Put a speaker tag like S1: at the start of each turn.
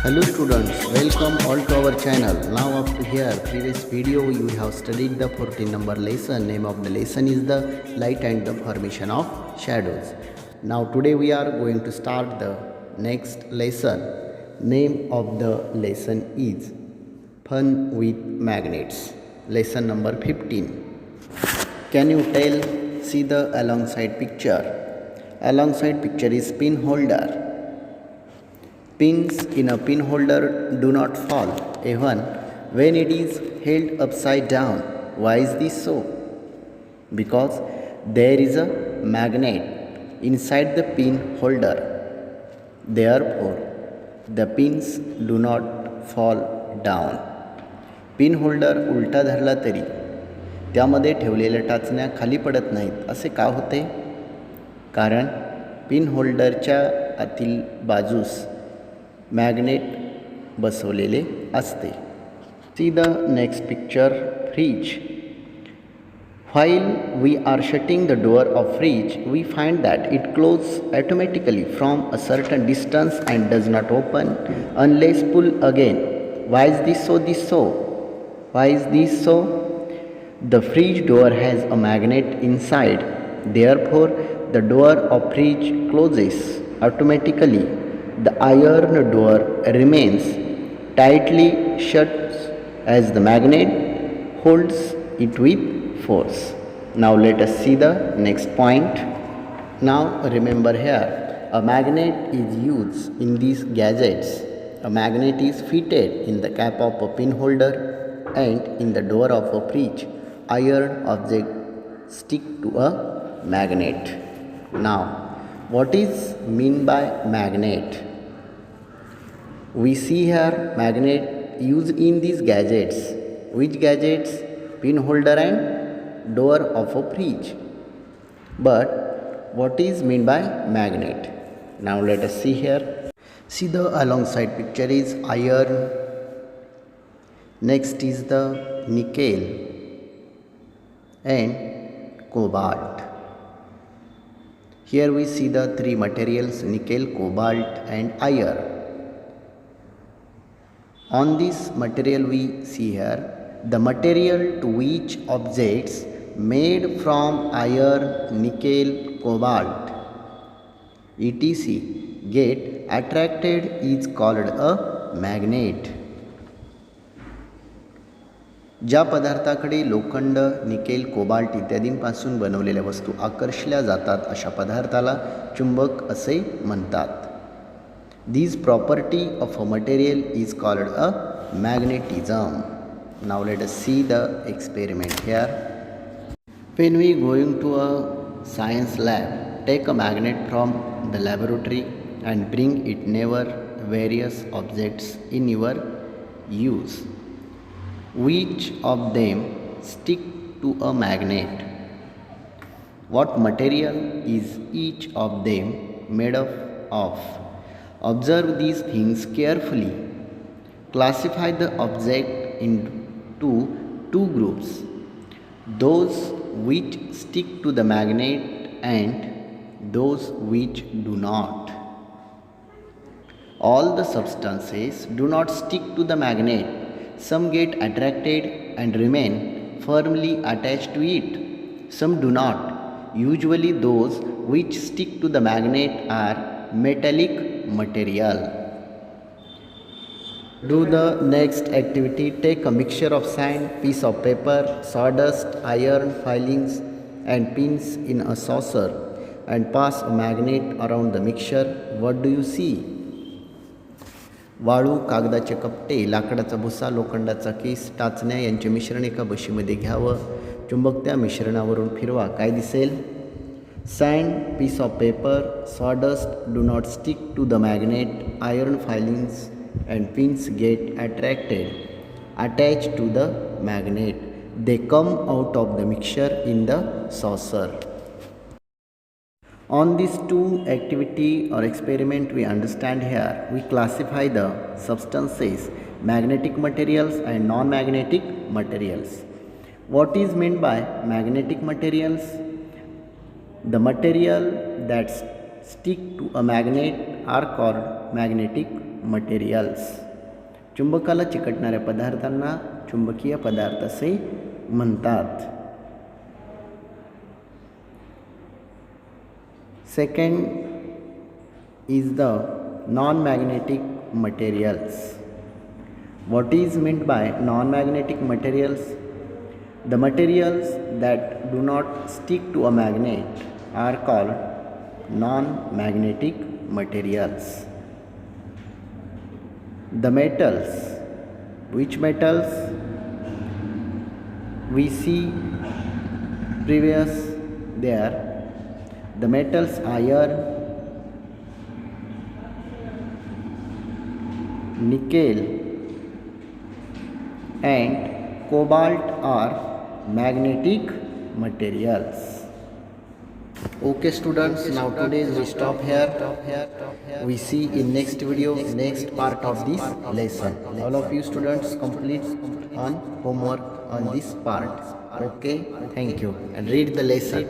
S1: Hello students, welcome all to our channel. Now up to here, previous video you have studied the 14 number lesson. Name of the lesson is the light and the formation of shadows. Now today we are going to start the next lesson. Name of the lesson is Fun with Magnets. Lesson number 15. Can you tell? See the alongside picture. Alongside picture is pin holder. Pins in a pin holder do not fall, even when it is held upside down. Why is this so? Because there is a magnet inside the pin holder. Therefore, the pins do not fall down. Pin holder उलटा धरला तरी त्यामध्ये ठेवलेल्या टाचण्या खाली पडत नाहीत. असे का होते? कारण पिन होल्डरच्या आतील बाजूस मॅग्नेट बसवलेले असते. See the next picture. Fridge. While we are shutting the door of fridge, we find that it closes automatically from a certain distance and does not open unless pulled again. Why is this so? Why is this so? The fridge door has a magnet inside. Therefore, the door of fridge closes automatically. The iron door remains tightly shut as the magnet holds it with force. Now let us see the next point. Now remember here, a magnet is used in these gadgets. A magnet is fitted in the cap of a pin holder and in the door of a fridge. Iron object stick to a magnet. Now, what is mean by magnet? We see here magnet used in these gadgets. Which gadgets? Pin holder and door of a fridge. But what is mean by magnet? Now let us see here. See the alongside picture is iron. Next is the nickel and cobalt. Here we see the three materials: nickel, cobalt and iron. On this material we see here the material to which objects made from iron, nickel, cobalt, etc. get attracted is called a magnet. ज्या पदार्थाकडे लोखंड, nickel, cobalt इत्यादींपासून बनवलेल्या वस्तू आकर्षल्या जातात अशा पदार्थाला चुंबक असे म्हणतात. This property of a material is called a magnetism. Now let us see the experiment here. When we going to a science lab, take a magnet from the laboratory and bring it near various objects in your use. Which of them stick to a magnet? What material is each of them made of? Observe these things carefully. Classify the object into two groups: those which stick to the magnet and those which do not. All the substances do not stick to the magnet. Some get attracted and remain firmly attached to it. Some do not. Usually those which stick to the magnet are metallic material. Do the next activity. Take a mixture of sand, piece of paper, sawdust, iron filings and pins in a saucer and pass a magnet around the mixture. What do you see? वाळू, कागदाचे कपटे, लाकडाचा भुसा, लोखंडाचा case, टाचण्या यांचे मिश्रण एका बशीमध्ये घ्यावं. चुंबक त्या मिश्रणावरून फिरवा. काय दिसेल? Sand, piece of paper, sawdust do not stick to the magnet. Iron filings and pins get attached to the magnet. They come out of the mixture in the saucer. On these two activity or experiment we understand here, we classify the substances, magnetic materials and non-magnetic materials. What is meant by magnetic materials? The material that stick to a magnet are called magnetic materials. चुंबकाला चिकटणाऱ्या पदार्थांना चुंबकीय पदार्थ असे म्हणतात. Second is the non-magnetic materials. What is meant by non-magnetic materials? The materials that do not stick to a magnet are called non-magnetic materials. The metals. Which metals? We see previous there. The metals iron, nickel and cobalt are magnetic materials. Okay students, now today we stop here. We see in next video, next part of this lesson. All of you students complete on homework on this part. Okay, thank you, and read the lesson.